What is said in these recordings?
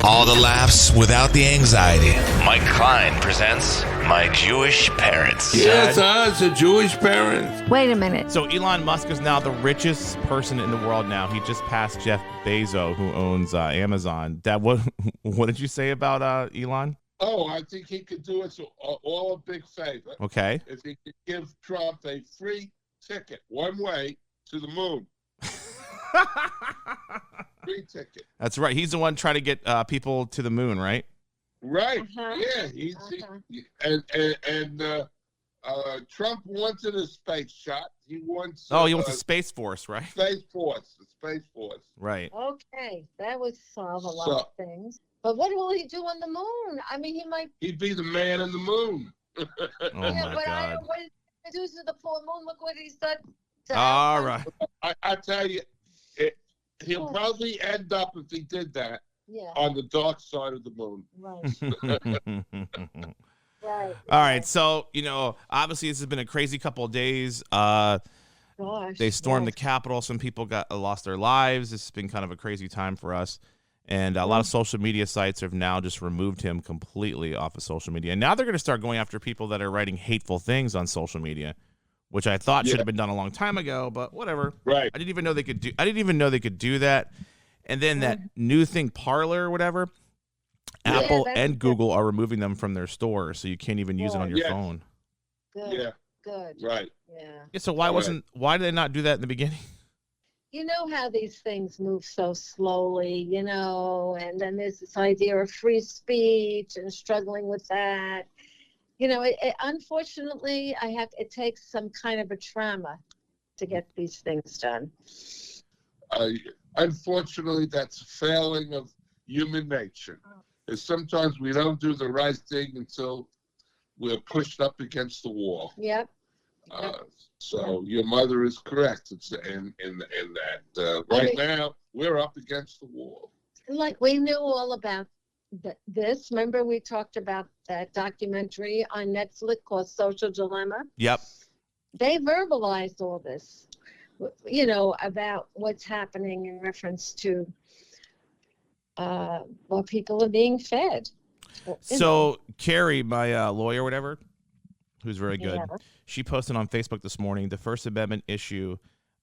All the laughs without the anxiety. Mike Klein presents My Jewish Parents. Yes, it's a Jewish parent. Wait a minute. So Elon Musk is now the richest person in the world now. He just passed Jeff Bezos, who owns Amazon. Dad, what did you say about Elon? Oh, I think he could do us all a big favor. Okay. If he could give Trump a free ticket, one way to the moon. Free ticket. That's right. He's the one trying to get people to the moon, right? Right. Uh-huh. Yeah. Trump wanted a space shot. He wants. He wants a Space Force, right? Space Force. The Space Force. Right. Okay, that would solve a lot of things. But what will he do on the moon? I mean, He'd be the man in the moon. Oh yeah, my but God. I don't know what he's going to do to the poor moon. Look what he's done. All right. I tell you, he'll probably end up, if he did that, Yeah. on the dark side of the moon. Right. Right. All right. So, obviously this has been a crazy couple of days. Gosh. They stormed the Capitol. Some people lost their lives. This has been kind of a crazy time for us. And a lot of social media sites have now just removed him completely off of social media. And now they're going to start going after people that are writing hateful things on social media, which I thought should have been done a long time ago, but whatever. Right. I didn't even know they could do that. And then that new thing, Parler or whatever, Apple and Google are removing them from their stores, so you can't even use it on your phone. Good. Yeah. Good. Right. Yeah. So why did they not do that in the beginning? You know how these things move so slowly, and then there's this idea of free speech and struggling with that. Unfortunately, it takes some kind of a trauma to get these things done. Unfortunately, that's a failing of human nature. Is sometimes we don't do the right thing until we're pushed up against the wall. Yep. So your mother is correct in that. Right now, we're up against the wall. Like we knew all about this. Remember we talked about that documentary on Netflix called Social Dilemma? Yep. They verbalized all this, about what's happening in reference to what people are being fed. So Carrie, my lawyer, whatever, who's very good, Yeah. she posted on Facebook this morning, the First Amendment issue.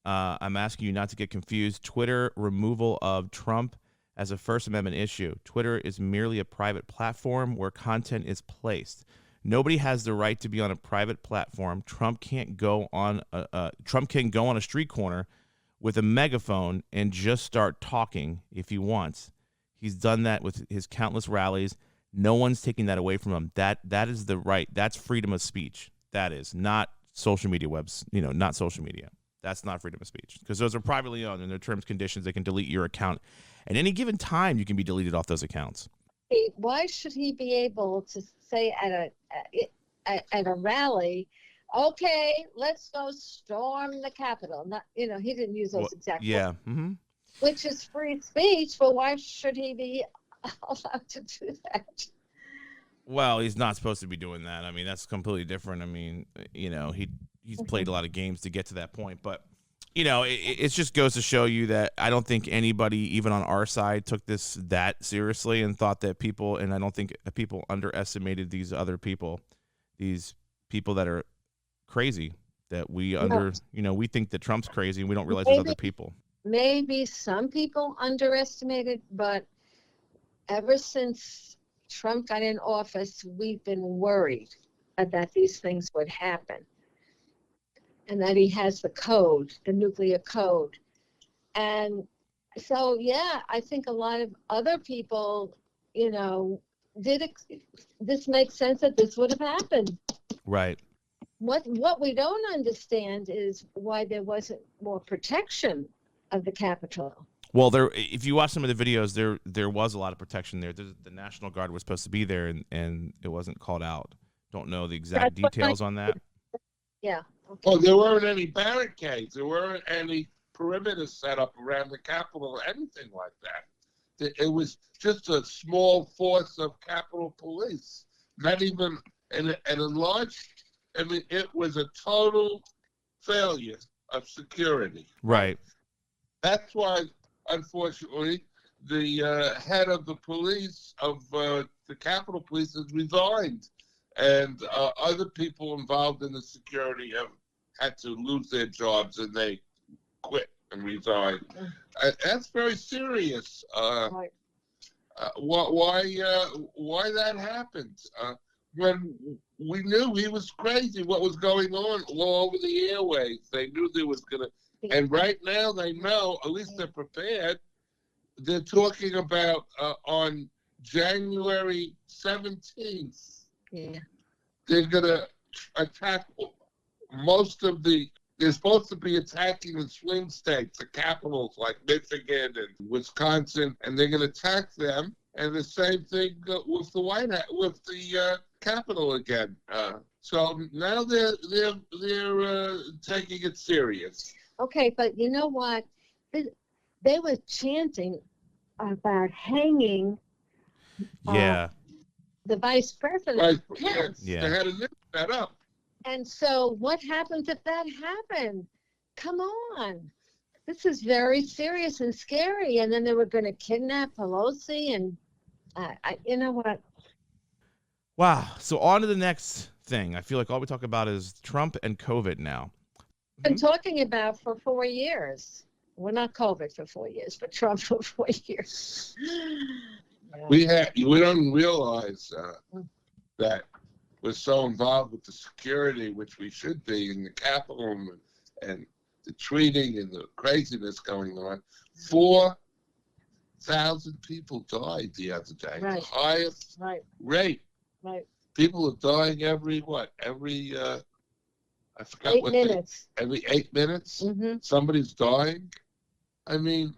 I'm asking you not to get confused. Twitter removal of Trump as a First Amendment issue. Twitter is merely a private platform where content is placed. Nobody has the right to be on a private platform. Trump can't go on a street corner with a megaphone and just start talking if he wants. He's done that with his countless rallies. No one's taking that away from him. That is the right. That's freedom of speech. That is not social media not social media. That's not freedom of speech because those are privately owned and their terms and conditions. They can delete your account at any given time. You can be deleted off those accounts. Why should he be able to say at a rally, okay, let's go storm the Capitol? Not, he didn't use those exact words. Yeah. Mm-hmm. Which is free speech, but why should he be allowed to do that? Well, he's not supposed to be doing that. I mean, that's completely different. I mean, he's played a lot of games to get to that point, but it just goes to show you that I don't think anybody, even on our side, took this that seriously and thought that people, and I don't think people underestimated these other people, these people that are crazy, that we we think that Trump's crazy and we don't realize there's other people. Maybe some people underestimated, but ever since Trump got in office, we've been worried that these things would happen and that he has the nuclear code. And so, I think a lot of other people, this makes sense that this would have happened. Right. What we don't understand is why there wasn't more protection of the Capitol. Well, if you watch some of the videos, there was a lot of protection there. The National Guard was supposed to be there, and it wasn't called out. Don't know the exact details on that. Yeah. Okay. Well, there weren't any barricades. There weren't any perimeters set up around the Capitol or anything like that. It was just a small force of Capitol Police, not even an enlarged. I mean, it was a total failure of security. Right. That's why, unfortunately, the head of the police of the Capitol Police has resigned, and other people involved in the security have had to lose their jobs, and they quit and resigned. That's very serious. Right. Why that happened? When we knew he was crazy, what was going on all over the airways. They knew there was going to, and right now they know, at least they're prepared. They're talking about on January 17th, Yeah. they're going to attack most of the, they're supposed to be attacking the swing states, the capitals like Michigan and Wisconsin, and they're going to attack them. And the same thing with the White House, with the Capitol again. So now they're taking it serious. Okay, but you know what? They were chanting about hanging Yeah. the vice president. Right? Yes. Yeah. They had to nip that up. And so what happens if that happened? Come on. This is very serious and scary. And then they were going to kidnap Pelosi. And you know what? Wow. So on to the next thing. I feel like all we talk about is Trump and COVID now. Been talking about for 4 years. Well, not COVID for 4 years, but Trump for 4 years. We don't realize that we're so involved with the security, which we should be, in the Capitol and the treating and the craziness going on. 4,000 people died the other day. Right. The highest rate. Right. People are dying every I forgot 8 what minutes. every 8 minutes. Mm-hmm. Somebody's dying. I mean,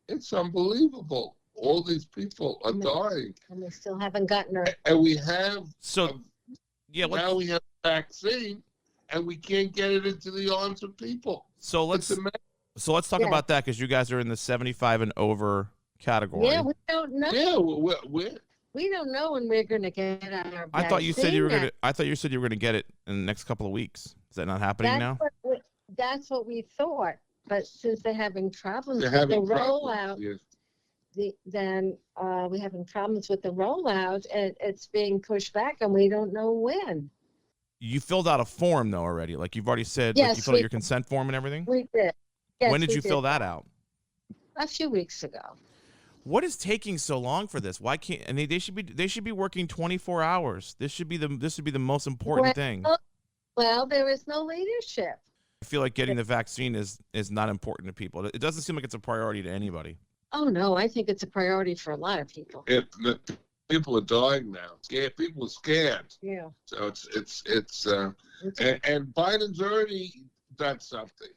it's unbelievable. All these people are dying. And we still haven't gotten her. And we have, now we have a vaccine, and we can't get it into the arms of people. So let's talk about that, because you guys are in the 75 and over category. Yeah, we don't know. Yeah, We don't know when we're going to get our vaccine. I thought you said you were going to. I thought you said you were going to get it in the next couple of weeks. Is that not happening now? That's what we thought. But since they're having problems with the rollout, yes. then we're having problems with the rollout, and it's being pushed back, and we don't know when. You filled out a form though already. Like you've already said, yes, like you filled out your consent form and everything. We did. Yes, when did you fill that out? A few weeks ago. What is taking so long for this? Why can't? And they should be working 24 hours. This should be the most important thing. Well, there is no leadership. I feel like getting the vaccine is not important to people. It doesn't seem like it's a priority to anybody. Oh no, I think it's a priority for a lot of people. People are dying now. Scared. People are scared. Yeah. So and Biden's already done something.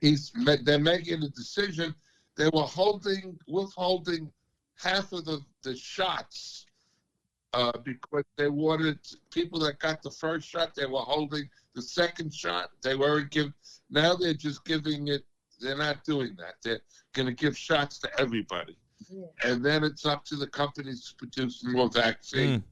They're making a decision. They were withholding half of the shots because they wanted people that got the first shot. They were holding the second shot. They weren't giving. Now they're just giving it. They're not doing that. They're going to give shots to everybody. Yeah. And then it's up to the companies to produce more vaccine.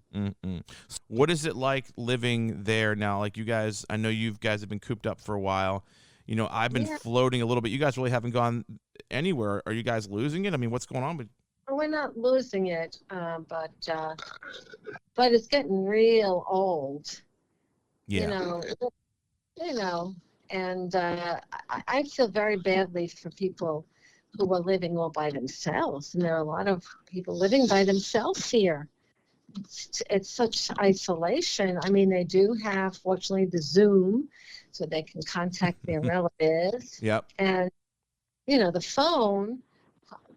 What is it like living there now? Like you guys, I know you guys have been cooped up for a while. You know, I've been floating a little bit. You guys really haven't gone anywhere. Are you guys losing it? I mean, what's going on with? We're not losing it, but it's getting real old. Yeah. You know, and I feel very badly for people who are living all by themselves, and there are a lot of people living by themselves here. It's such isolation. I mean, they do have, fortunately, the Zoom, so they can contact their relatives. Yep. And, the phone,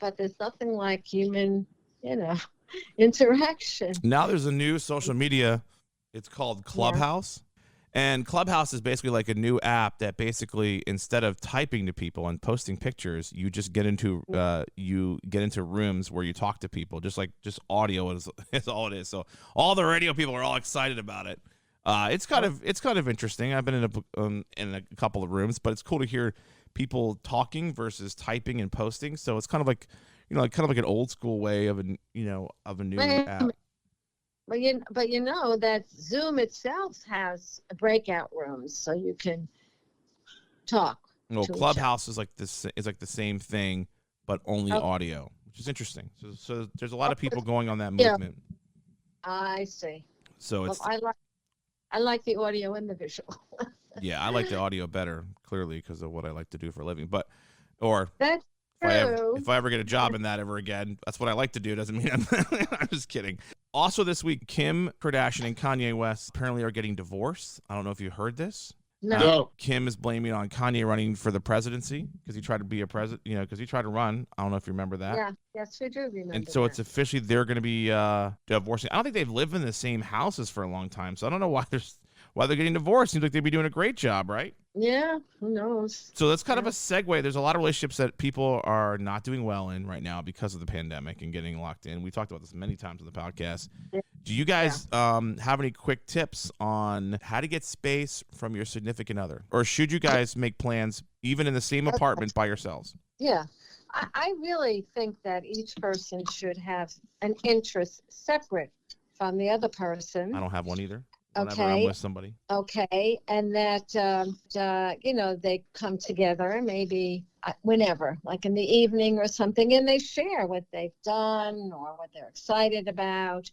but there's nothing like human, interaction. Now there's a new social media. It's called Clubhouse. And Clubhouse is basically like a new app that basically, instead of typing to people and posting pictures, you just get into rooms where you talk to people, just audio is all it is. So all the radio people are all excited about it. It's kind of interesting. I've been in a couple of rooms, but it's cool to hear people talking versus typing and posting. So it's kind of like kind of like an old school way of a new app. But that Zoom itself has breakout rooms, so you can talk. Well, Clubhouse is like this. Is like the same thing, but only audio. which is interesting. So there's a lot of people going on that Yeah. movement. I see. So Well, it's I like the audio and the visual. yeah, I like the audio better, clearly, because of what I like to do for a living. But or That's true. if I ever get a job in that ever again, that's what I like to do. Doesn't mean I'm just kidding. Also this week, Kim Kardashian and Kanye West apparently are getting divorced. I don't know if you heard this. No. Kim is blaming on Kanye running for the presidency because he tried to be a president, because he tried to run. I don't know if you remember that. Yeah. Yes, we do remember. And so that. it's officially they're going to be divorcing. I don't think they've lived in the same houses for a long time, so I don't know why they're getting divorced. Seems like they'd be doing a great job, right? Yeah. Who knows? So that's kind of a segue. There's a lot of relationships that people are not doing well in right now because of the pandemic and getting locked in. We talked about this many times on the podcast. Yeah. Do you guys have any quick tips on how to get space from your significant other? Or should you guys make plans even in the same apartment by yourselves? Yeah. I really think that each person should have an interest separate from the other person. I don't have one either. Whenever Okay. I'm with somebody. Okay. And that, they come together maybe whenever, like in the evening or something, and they share what they've done or what they're excited about.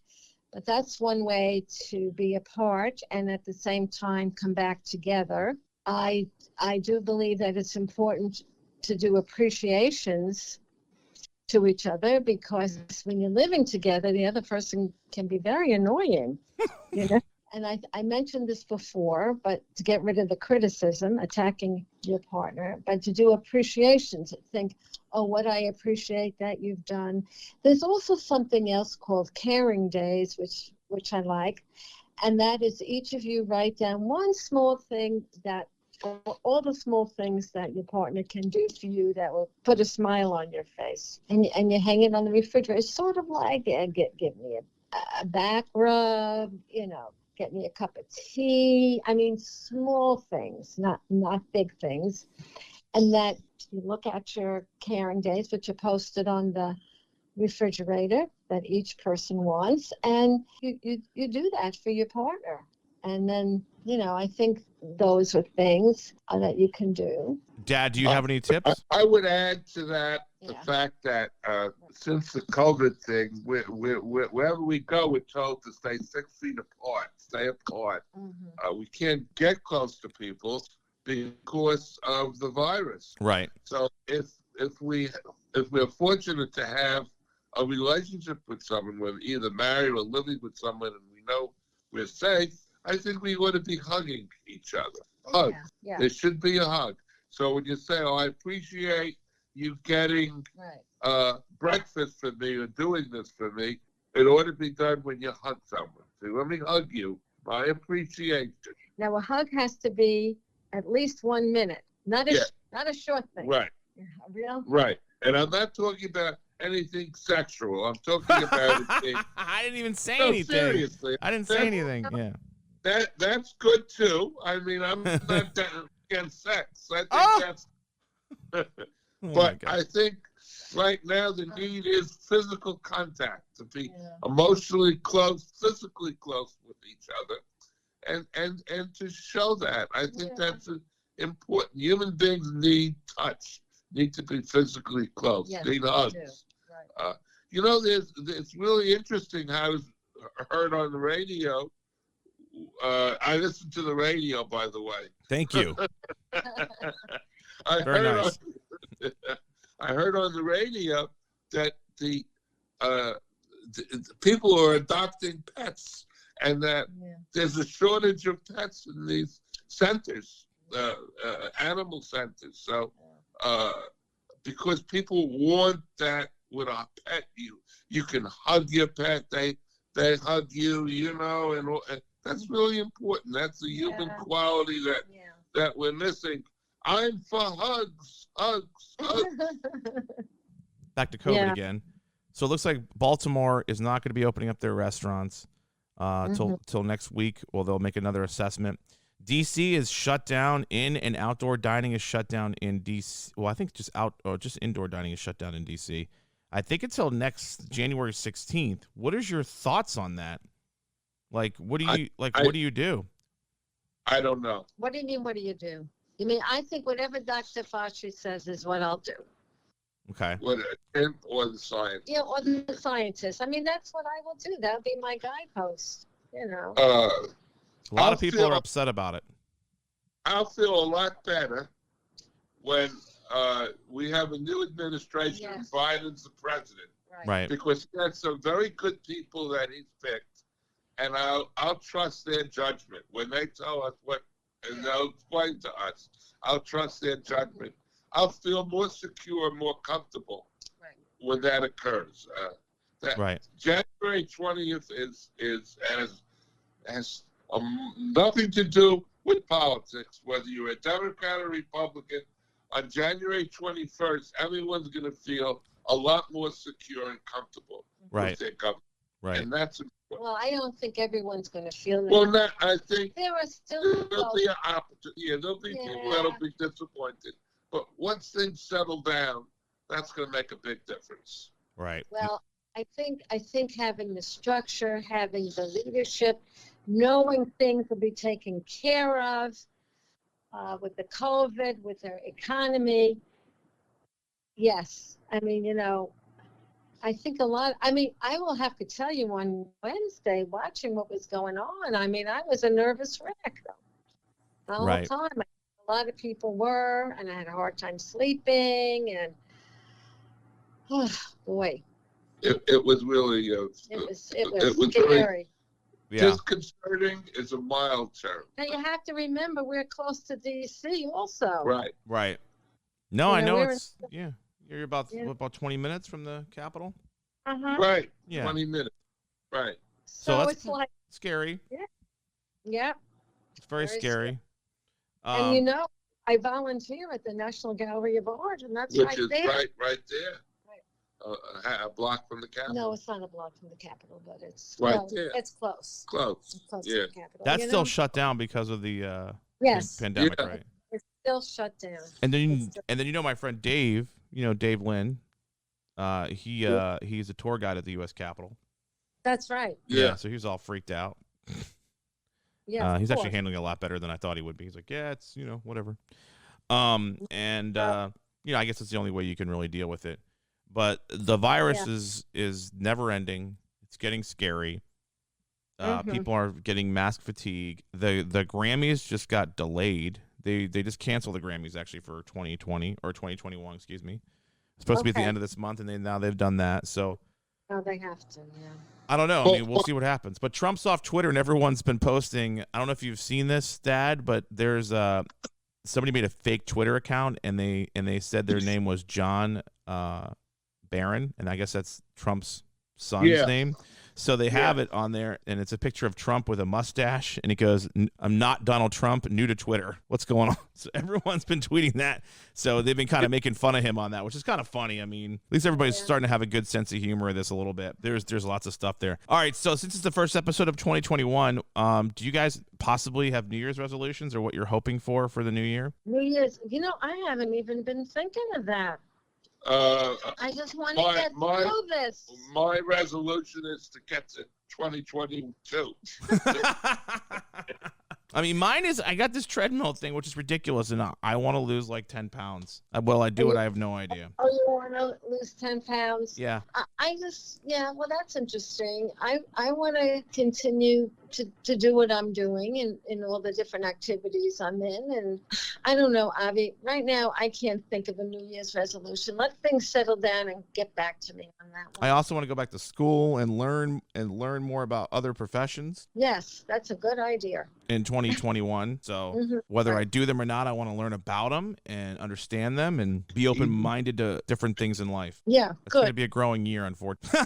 But that's one way to be apart and at the same time come back together. I do believe that it's important to do appreciations to each other, because when you're living together, the other person can be very annoying, And I mentioned this before, but to get rid of the criticism, attacking your partner, but to do appreciations, think, oh, what I appreciate that you've done. There's also something else called caring days, which I like, and that is each of you write down one small thing all the small things that your partner can do for you that will put a smile on your face, and you hang it on the refrigerator. It's sort of like give me a back rub, get me a cup of tea. I mean, small things, not big things. And that you look at your caring days, which are posted on the refrigerator that each person wants, and you do that for your partner. And then, I think those are things that you can do. Dad, do you have any tips? I would add to that the Yeah. fact that since the COVID thing, wherever we go, we're told to stay 6 feet apart, stay apart. Mm-hmm. We can't get close to people because of the virus. Right. So if we're fortunate to have a relationship with someone, whether either married or living with someone, and we know we're safe, I think we ought to be hugging each other. Hug. Yeah. There should be a hug. So when you say, "Oh, I appreciate you getting Right. breakfast for me or doing this for me," it ought to be done when you hug someone. Say, "Let me hug you. My appreciation." Now a hug has to be at least 1 minute, not a short thing. Right. Real? Right. And I'm not talking about anything sexual. I'm talking about it being, I didn't even say no, anything. seriously. I didn't say anything. Yeah. That's good too. I mean, I'm not against sex. I think that's. Oh my But God. I think right now the need is physical contact, to be emotionally close, physically close with each other, and to show that. I think that's important. Human beings need touch, need to be physically close, need hugs. Right. It's really interesting how it's heard on the radio. I listen to the radio, by the way. Thank you. Very nice. I heard on the radio that the people are adopting pets, and that there's a shortage of pets in these centers, animal centers. So, because people want that with a pet, you can hug your pet, they hug you, and that's really important. That's a human quality that we're missing. I'm for hugs. Back to COVID again. So it looks like Baltimore is not going to be opening up their restaurants till next week. Well, they'll make another assessment. DC is shut down. In and outdoor dining is shut down in DC. Well, I think just indoor dining is shut down in DC. I think until next January 16th. What is your thoughts on that? Like, what do you do? I don't know. What do you mean, what do? You mean, I think whatever Dr. Fauci says is what I'll do. Whether a chimp or the scientist. Yeah, or the scientist. I mean, that's what I will do. That'll be my guidepost, you know. A lot of people are upset about it. I'll feel a lot better when we have a new administration and Biden's the president. Right. Because he has some very good people that he's picked, and I'll trust their judgment. When they tell us what, and they'll explain to us, I'll trust their judgment. I'll feel more secure, more comfortable when that occurs. January 20th has nothing to do with politics, whether you're a Democrat or Republican. On January 21st, everyone's going to feel a lot more secure and comfortable with their government. Right. And that's well, I don't think everyone's going to feel that. Well, I think there are still there'll be an opportunity. Yeah, there'll be people that'll be disappointed. But once things settle down, that's going to make a big difference. Right. Well, I think having the structure, having the leadership, knowing things will be taken care of with the COVID, with their economy. Yes. I mean, you know, I think I will have to tell you on Wednesday, watching what was going on, I mean, I was a nervous wreck the whole time. A lot of people were, and I had a hard time sleeping, and oh boy. It was really it was scary. Disconcerting is a mild term. Now you have to remember we're close to DC also. Right. No, I know it's you're about 20 minutes from the Capitol. Right. Yeah. 20 minutes. Right. So it's like scary. Yeah. It's very scary. And you know, I volunteer at the National Gallery of Art, and that's which right is there. Right there. A block from the Capitol. No, it's not a block from the Capitol, but it's right close. there. It's close. Close. To the Capitol. That's still shut down because of the pandemic, right? It's still shut down. And then you know my friend Dave, Dave Lynn, he's a tour guide at the U.S. Capitol. That's right. Yeah. So he was all freaked out. Yeah. He's actually handling it a lot better than I thought he would be. He's like, yeah, it's whatever. I guess it's the only way you can really deal with it. But the virus is never ending. It's getting scary. People are getting mask fatigue. The Grammys just got delayed. They just canceled the Grammys actually for 2020 or 2021, excuse me. It's supposed to be at the end of this month, and now they've done that. So they have to, yeah. I don't know. I mean, we'll see what happens. But Trump's off Twitter, and everyone's been posting. I don't know if you've seen this, Dad, but there's somebody made a fake Twitter account, and they said their name was John Barron, and I guess that's Trump's son's name. So they have it on there, and it's a picture of Trump with a mustache, and it goes, "I'm not Donald Trump, new to Twitter. What's going on?" So everyone's been tweeting that. So they've been kind of making fun of him on that, which is kind of funny. I mean, at least everybody's starting to have a good sense of humor of this a little bit. There's lots of stuff there. All right, so since it's the first episode of 2021, do you guys possibly have New Year's resolutions or what you're hoping for the new year? New Year's, I haven't even been thinking of that. I just want to get through this. My resolution is to get to 2022. I mean, mine is I got this treadmill thing, which is ridiculous, and I want to lose like 10 pounds. Well, I do it. I have no idea. Oh, you want to lose 10 pounds? Yeah. Well, that's interesting. I want to continue to do what I'm doing in all the different activities I'm in. And I don't know, Avi, right now I can't think of a New Year's resolution. Let things settle down and get back to me on that one. I also want to go back to school and learn more about other professions. Yes, that's a good idea. In 2021. So whether I do them or not, I want to learn about them and understand them and be open-minded to different things in life. Yeah, it's going to be a growing year, unfortunately.